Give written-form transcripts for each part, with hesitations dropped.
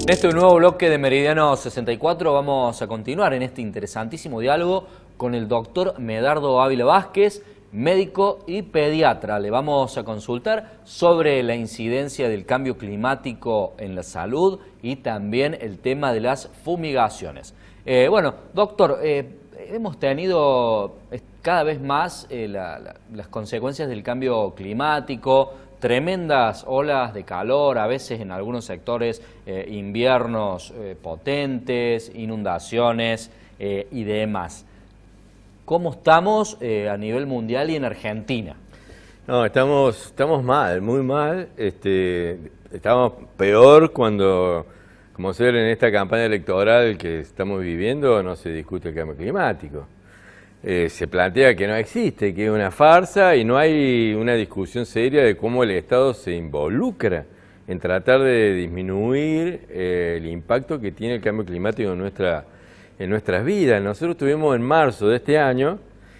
En este nuevo bloque de Meridiano 64 vamos a continuar en este interesantísimo diálogo con el doctor Medardo Ávila Vázquez, médico y pediatra. Le vamos a consultar sobre la incidencia del cambio climático en la salud y también el tema de las fumigaciones. Bueno, doctor, hemos tenido cada vez más las consecuencias del cambio climático, tremendas olas de calor, a veces en algunos sectores inviernos potentes, inundaciones y demás. ¿Cómo estamos a nivel mundial y en Argentina? No, estamos mal, muy mal. Estamos peor cuando, como se ve en esta campaña electoral que estamos viviendo, no se discute el cambio climático. Se plantea que no existe, que es una farsa y no hay una discusión seria de cómo el Estado se involucra en tratar de disminuir el impacto que tiene el cambio climático en nuestras vidas. Nosotros tuvimos en marzo de este año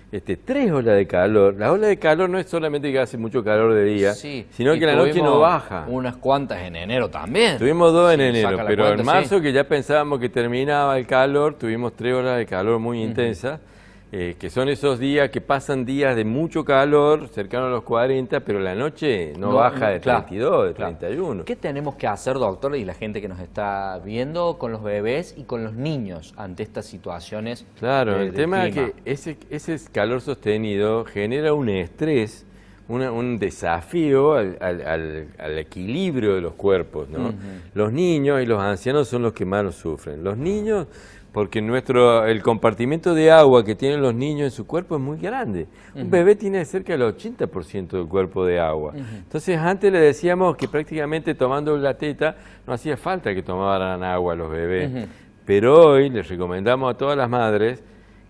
3 olas de calor. La ola de calor no es solamente que hace mucho calor de día, sí, sino que la noche no baja. Unas cuantas en enero también. Tuvimos 2 en enero, pero cuenta, en marzo, sí, que ya pensábamos que terminaba el calor, tuvimos 3 olas de calor muy intensas, que son esos días que pasan días de mucho calor, cercano a los 40, pero la noche no baja de 32, de 31. ¿Qué tenemos que hacer, doctor, y la gente que nos está viendo con los bebés y con los niños ante estas situaciones? Claro, el tema es que ese calor sostenido genera un estrés, un desafío al equilibrio de los cuerpos, ¿no? Los niños y los ancianos son los que más lo sufren. Los niños, porque el compartimiento de agua que tienen los niños en su cuerpo es muy grande. Un bebé tiene cerca del 80% del cuerpo de agua. Entonces antes le decíamos que prácticamente tomando la teta no hacía falta que tomaran agua los bebés. Pero hoy les recomendamos a todas las madres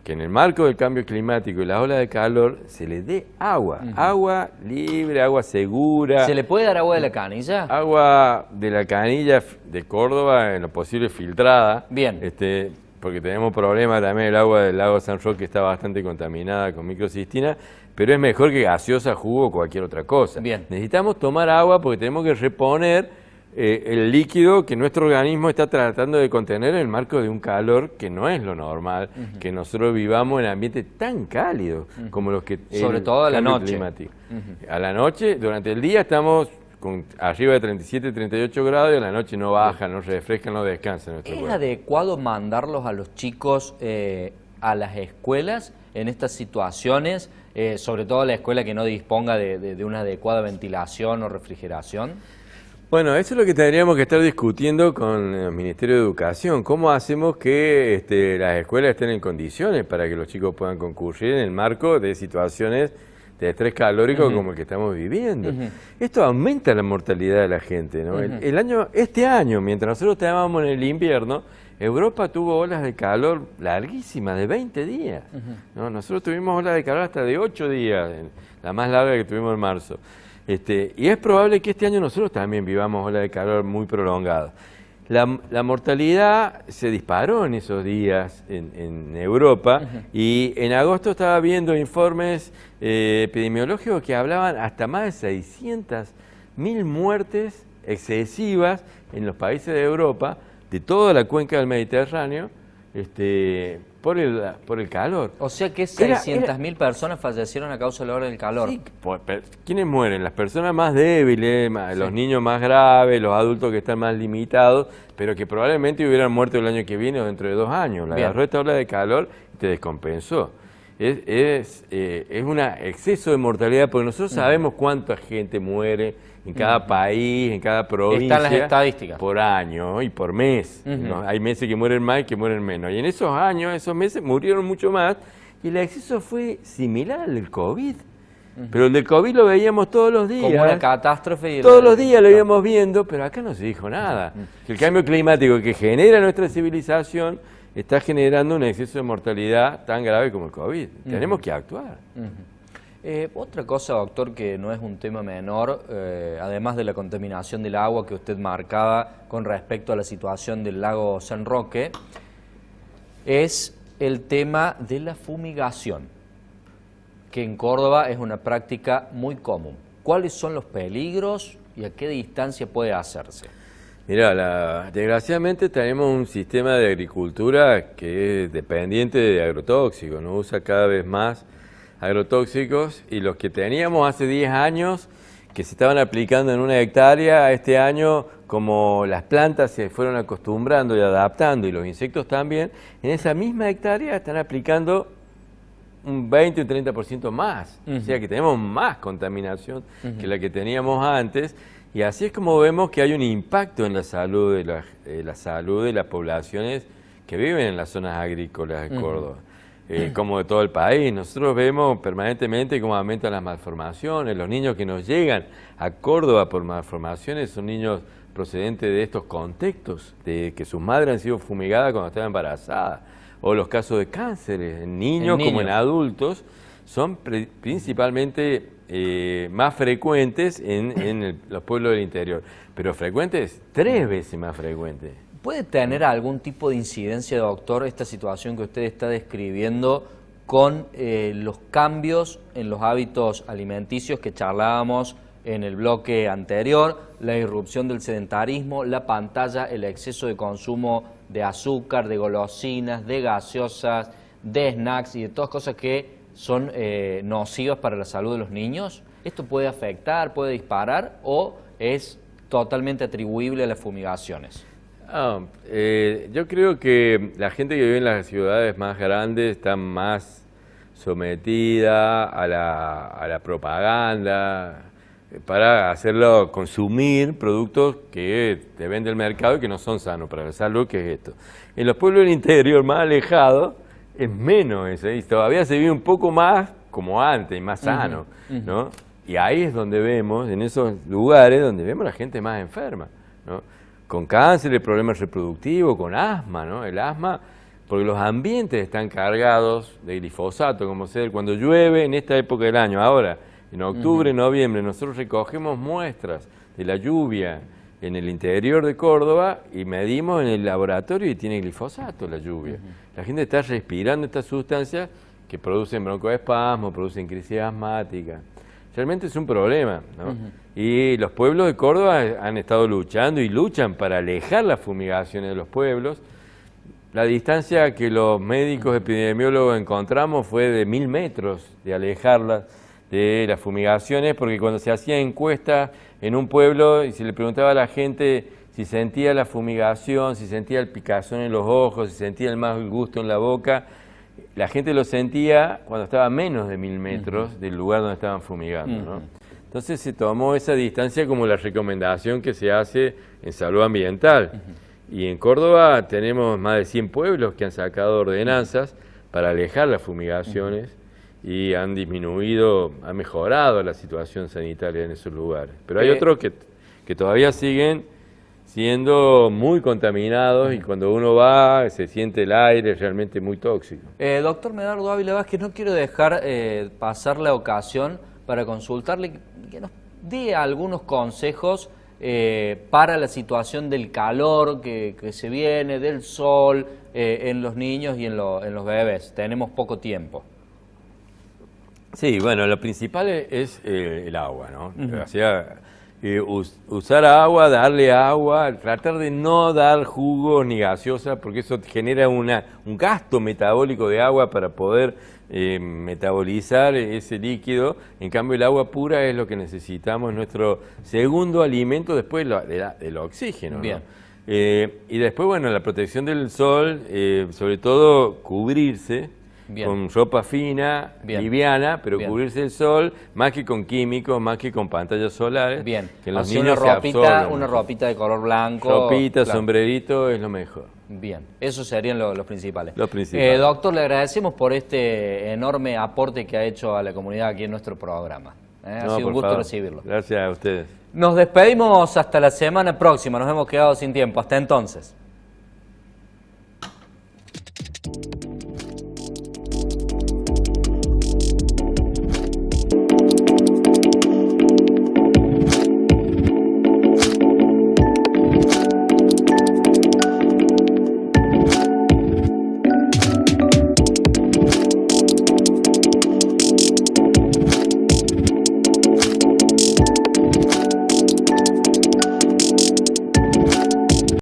que en el marco del cambio climático y la ola de calor se les dé agua. Agua libre, agua segura. ¿Se le puede dar agua de la canilla? Agua de la canilla de Córdoba, en lo posible filtrada. Bien. Porque tenemos problemas también, el agua del lago San Roque está bastante contaminada con microcistina, pero es mejor que gaseosa, jugo o cualquier otra cosa. Bien. Necesitamos tomar agua porque tenemos que reponer el líquido que nuestro organismo está tratando de contener en el marco de un calor que no es lo normal, que nosotros vivamos en ambientes tan cálidos como los que... Sobre todo a la noche. A la noche, durante el día estamos con arriba de 37, 38 grados y a la noche no baja, no refresca, no descansa nuestro cuerpo. ¿Es adecuado mandarlos a los chicos a las escuelas en estas situaciones, sobre todo a la escuela que no disponga de una adecuada ventilación o refrigeración? Bueno, eso es lo que tendríamos que estar discutiendo con el Ministerio de Educación. ¿Cómo hacemos que las escuelas estén en condiciones para que los chicos puedan concurrir en el marco de situaciones de estrés calórico como el que estamos viviendo? Esto aumenta la mortalidad de la gente, ¿no? Este año, mientras nosotros estábamos en el invierno, Europa tuvo olas de calor larguísimas, de 20 días. ¿No? Nosotros tuvimos olas de calor hasta de 8 días, la más larga que tuvimos en marzo. Y es probable que este año nosotros también vivamos olas de calor muy prolongadas. La mortalidad se disparó en esos días en Europa y en agosto estaba viendo informes epidemiológicos que hablaban hasta más de 600.000 muertes excesivas en los países de Europa, de toda la cuenca del Mediterráneo, por el calor. O sea que 600.000 personas fallecieron a causa de la ola del calor. Sí, ¿quiénes mueren? Las personas más débiles, los niños más graves, los adultos que están más limitados, pero que probablemente hubieran muerto el año que viene o dentro de 2 años. La agarró esta ola de calor y te descompensó. Es un exceso de mortalidad, porque nosotros sabemos cuánta gente muere en cada país, en cada provincia. Están las estadísticas. Por año y por mes. Hay meses que mueren más y que mueren menos. Y en esos años, esos meses, murieron mucho más. Y el exceso fue similar al del COVID. Pero el del COVID lo veíamos todos los días. Como una catástrofe. Todos los días lo íbamos viendo, pero acá no se dijo nada. El cambio climático que genera nuestra civilización está generando un exceso de mortalidad tan grave como el COVID. Tenemos que actuar. Otra cosa, doctor, que no es un tema menor, además de la contaminación del agua que usted marcaba con respecto a la situación del lago San Roque, es el tema de la fumigación, que en Córdoba es una práctica muy común. ¿Cuáles son los peligros y a qué distancia puede hacerse? Mira, desgraciadamente tenemos un sistema de agricultura que es dependiente de agrotóxicos, ¿no? Usa cada vez más agrotóxicos y los que teníamos hace 10 años que se estaban aplicando en 1 hectárea, este año como las plantas se fueron acostumbrando y adaptando y los insectos también, en esa misma hectárea están aplicando un 20 o 30% más. O sea que tenemos más contaminación que la que teníamos antes. Y así es como vemos que hay un impacto en la salud de las poblaciones que viven en las zonas agrícolas de Córdoba, como de todo el país. Nosotros vemos permanentemente cómo aumentan las malformaciones. Los niños que nos llegan a Córdoba por malformaciones son niños procedentes de estos contextos, de que sus madres han sido fumigadas cuando estaban embarazadas, o los casos de cánceres en niños como en adultos, son principalmente más frecuentes en los pueblos del interior, pero frecuentes 3 veces más frecuentes. ¿Puede tener algún tipo de incidencia, doctor, esta situación que usted está describiendo con los cambios en los hábitos alimenticios que charlábamos en el bloque anterior, la irrupción del sedentarismo, la pantalla, el exceso de consumo de azúcar, de golosinas, de gaseosas, de snacks y de todas cosas que son nocivas para la salud de los niños? ¿Esto puede afectar, puede disparar o es totalmente atribuible a las fumigaciones? Yo creo que la gente que vive en las ciudades más grandes está más sometida a la propaganda para hacerlo consumir productos que te vende el mercado y que no son sanos para la salud, que es esto. En los pueblos del interior más alejados es menos eso, y todavía se vive un poco más como antes y más sano, ¿no? Y ahí es donde vemos, en esos lugares donde vemos la gente más enferma, ¿no? Con cáncer, problemas reproductivos, con asma, ¿no? El asma, porque los ambientes están cargados de glifosato, como ser cuando llueve en esta época del año. Ahora, en octubre, noviembre, nosotros recogemos muestras de la lluvia en el interior de Córdoba y medimos en el laboratorio y tiene glifosato la lluvia. La gente está respirando estas sustancias que producen broncoespasmo, producen crisis asmática. Realmente es un problema, ¿no? Y los pueblos de Córdoba han estado luchando y luchan para alejar las fumigaciones de los pueblos. La distancia que los médicos epidemiólogos encontramos fue de 1000 metros de alejarlas de las fumigaciones, porque cuando se hacía encuestas en un pueblo y se le preguntaba a la gente si sentía la fumigación, si sentía el picazón en los ojos, si sentía el mal gusto en la boca, la gente lo sentía cuando estaba a menos de 1000 metros del lugar donde estaban fumigando, ¿no? Entonces se tomó esa distancia como la recomendación que se hace en salud ambiental. Y en Córdoba tenemos más de 100 pueblos que han sacado ordenanzas para alejar las fumigaciones y han disminuido, ha mejorado la situación sanitaria en esos lugares. Pero hay otros que todavía siguen siendo muy contaminados y cuando uno va se siente el aire realmente muy tóxico. Doctor Medardo Ávila Vázquez, no quiero dejar pasar la ocasión para consultarle que nos dé algunos consejos para la situación del calor que se viene, del sol, en los niños y en los bebés. Tenemos poco tiempo. Sí, bueno, lo principal es el agua, ¿no? O sea, usar agua, darle agua, tratar de no dar jugos ni gaseosa, porque eso genera un gasto metabólico de agua para poder metabolizar ese líquido. En cambio, el agua pura es lo que necesitamos, nuestro segundo alimento después del oxígeno, ¿no? Bien. Y después, bueno, la protección del sol, sobre todo cubrirse. Bien. Con ropa fina, bien, liviana, pero bien, cubrirse el sol, más que con químicos, más que con pantallas solares. Bien, que los niños una ropita de color blanco. Ropita, claro, sombrerito es lo mejor. Bien, esos serían los principales. Los principales. Doctor, le agradecemos por este enorme aporte que ha hecho a la comunidad aquí en nuestro programa. Ha sido un gusto recibirlo. Gracias a ustedes. Nos despedimos hasta la semana próxima, nos hemos quedado sin tiempo. Hasta entonces.